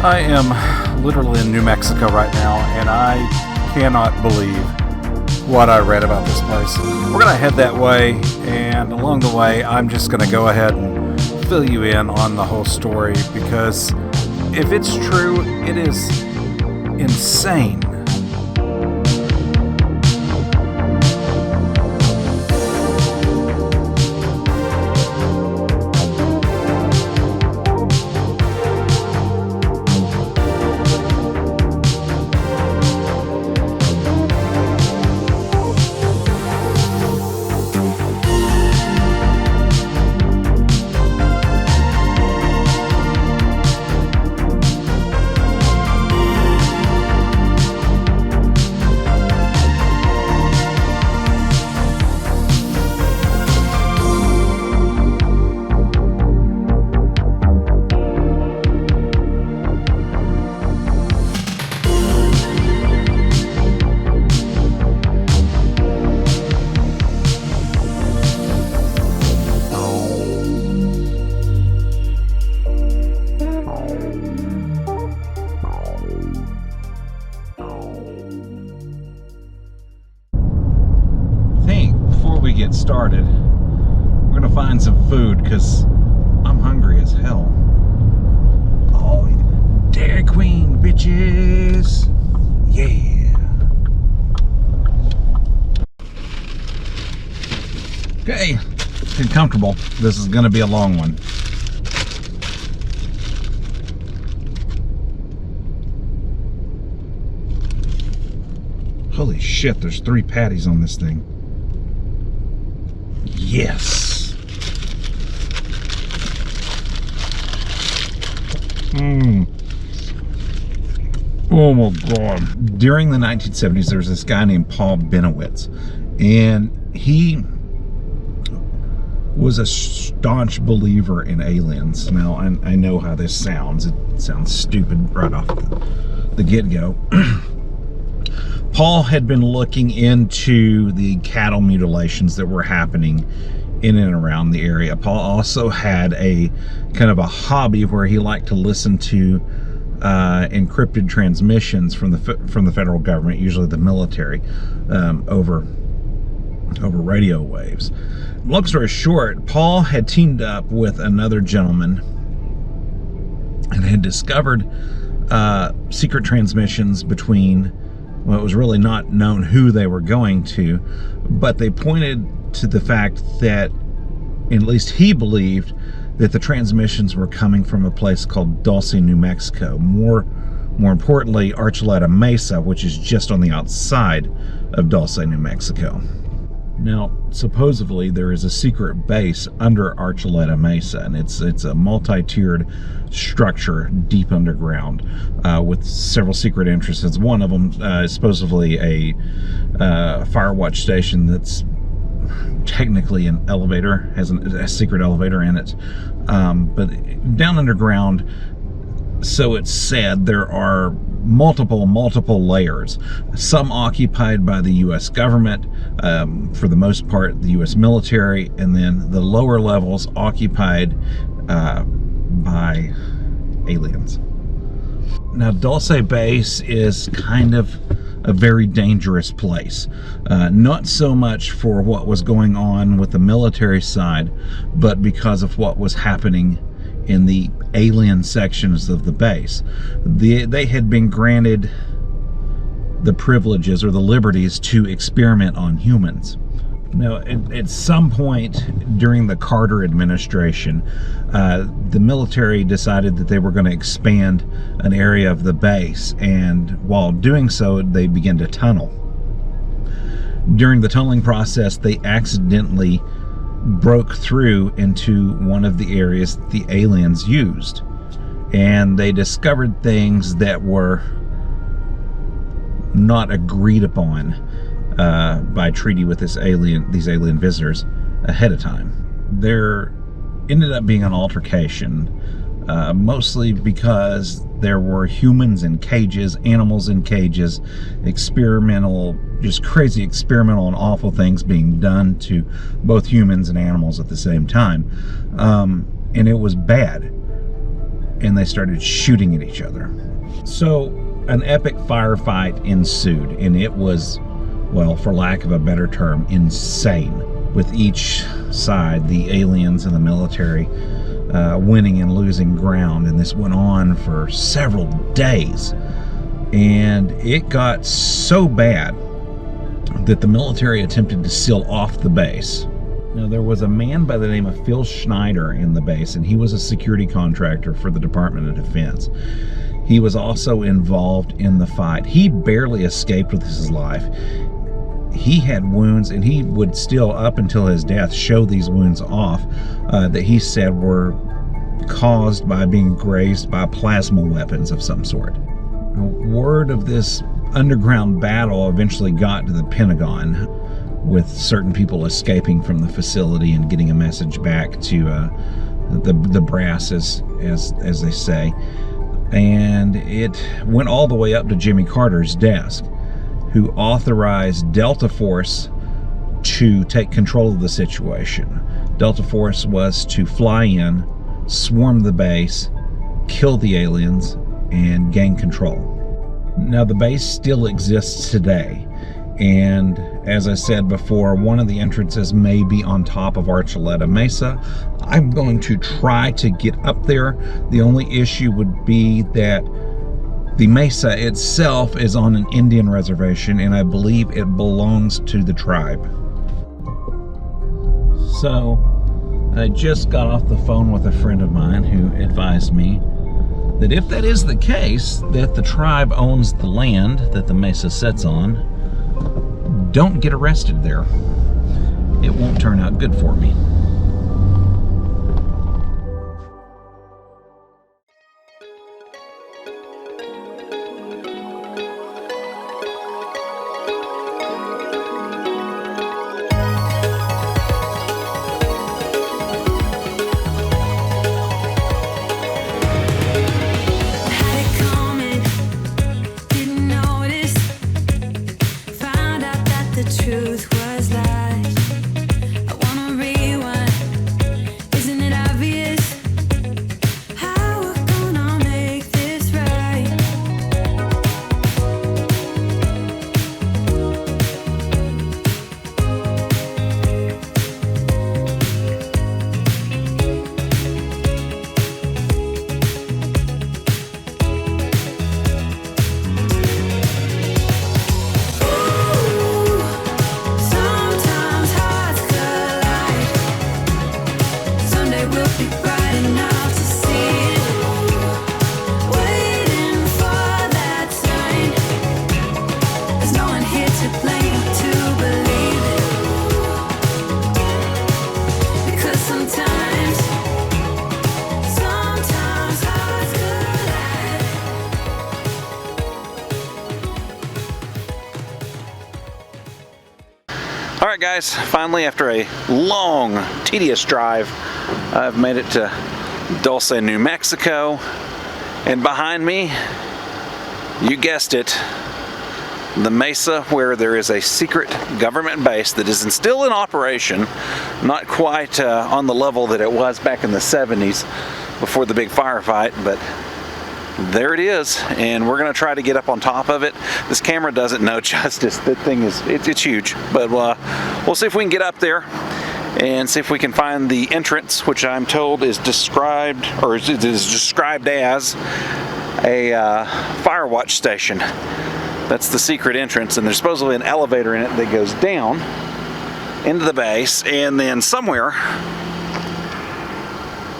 I am literally in New Mexico right now, and I cannot believe what I read about this place. We're going to head that way, and along the way, I'm just going to go ahead and fill you in on the whole story, because if it's true, it is insane. Get started, we're gonna find some food because I'm hungry as hell. Oh, Dairy Queen, bitches! Yeah. Okay, get comfortable. This is gonna be a long one. Holy shit! There's 3 patties on this thing. Yes. Oh my God. During the 1970s, there was this guy named Paul Benowitz, and he was a staunch believer in aliens. Now, I know how this sounds. It sounds stupid right off the get-go. Paul had been looking into the cattle mutilations that were happening in and around the area. Paul also had a kind of a hobby where he liked to listen to encrypted transmissions from the federal government, usually the military, over radio waves. Long story short, Paul had teamed up with another gentleman and had discovered secret transmissions between, well, it was really not known who they were going to, but they pointed to the fact that, at least he believed, that the transmissions were coming from a place called Dulce, New Mexico. More importantly, Archuleta Mesa, which is just on the outside of Dulce, New Mexico. Now, supposedly there is a secret base under Archuleta Mesa, and it's a multi-tiered structure deep underground with several secret entrances. One of them is supposedly a fire watch station that's technically an elevator, has a secret elevator in it, but down underground, so it's said, there are multiple layers, some occupied by the U.S. government, for the most part the U.S. military, and then the lower levels occupied by aliens. Now, Dulce Base is kind of a very dangerous place, not so much for what was going on with the military side, but because of what was happening in the alien sections of the base. They had been granted the privileges or the liberties to experiment on humans. Now, at some point during the Carter administration, the military decided that they were going to expand an area of the base, and while doing so, they began to tunnel. During the tunneling process, they accidentally broke through into one of the areas that the aliens used, and they discovered things that were not agreed upon by treaty with these alien visitors ahead of time. There ended up being an altercation, mostly because there were humans in cages, animals in cages, just crazy experimental and awful things being done to both humans and animals at the same time. And it was bad. and they started shooting at each other. So an epic firefight ensued, and it was, well, for lack of a better term, insane, with each side, the aliens and the military, winning and losing ground. And this went on for several days, and it got so bad that the military attempted to seal off the base. Now, there was a man by the name of Phil Schneider in the base, and he was a security contractor for the Department of Defense. He was also involved in the fight. He barely escaped with his life. He had wounds, and he would still, up until his death, show these wounds off that he said were caused by being grazed by plasma weapons of some sort. Word of this underground battle eventually got to the Pentagon, with certain people escaping from the facility and getting a message back to the brass, as they say. And it went all the way up to Jimmy Carter's desk, who authorized Delta Force to take control of the situation. Delta Force was to fly in, swarm the base, kill the aliens, and gain control. Now, the base still exists today, and as I said before, one of the entrances may be on top of Archuleta Mesa. I'm going to try to get up there. The only issue would be that the mesa itself is on an Indian reservation, and I believe it belongs to the tribe. So, I just got off the phone with a friend of mine who advised me that if that is the case, that the tribe owns the land that the mesa sits on, don't get arrested there. It won't turn out good for me. Truth was lies. I wanna rewind. Isn't it obvious how we're gonna make this right? Alright guys, finally after a long, tedious drive, I've made it to Dulce, New Mexico. And behind me, you guessed it, the mesa where there is a secret government base that is still in operation, not quite on the level that it was back in the 70s before the big firefight, but there it is, and we're going to try to get up on top of it. This camera doesn't know justice. That thing is, it's huge, but we'll see if we can get up there and see if we can find the entrance, which I'm told is described, or it is described as a fire watch station. That's the secret entrance, and there's supposedly an elevator in it that goes down into the base, and then somewhere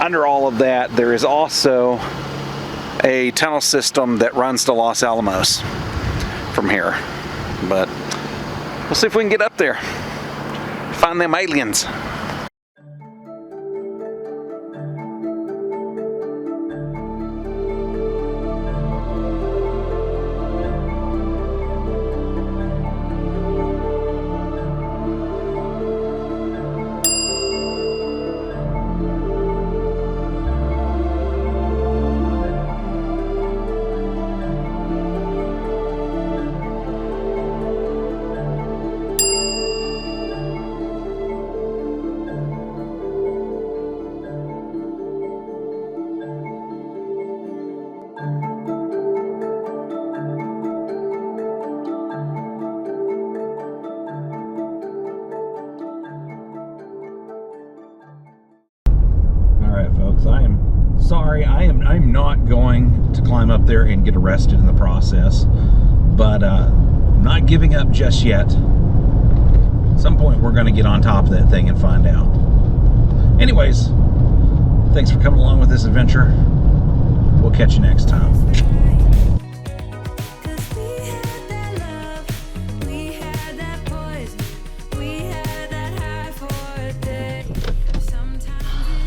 under all of that there is also a tunnel system that runs to Los Alamos from here. But we'll see if we can get up there, find them aliens. sorry. I'm not going to climb up there and get arrested in the process, but I'm not giving up just yet. At some point, we're going to get on top of that thing and find out. Anyways, thanks for coming along with this adventure. We'll catch you next time. Cause we had that love, we had that poison, we had that high for a day. Sometimes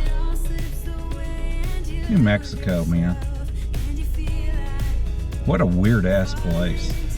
it all slips away and you New Mexico, man. love and you feel like What a weird ass place.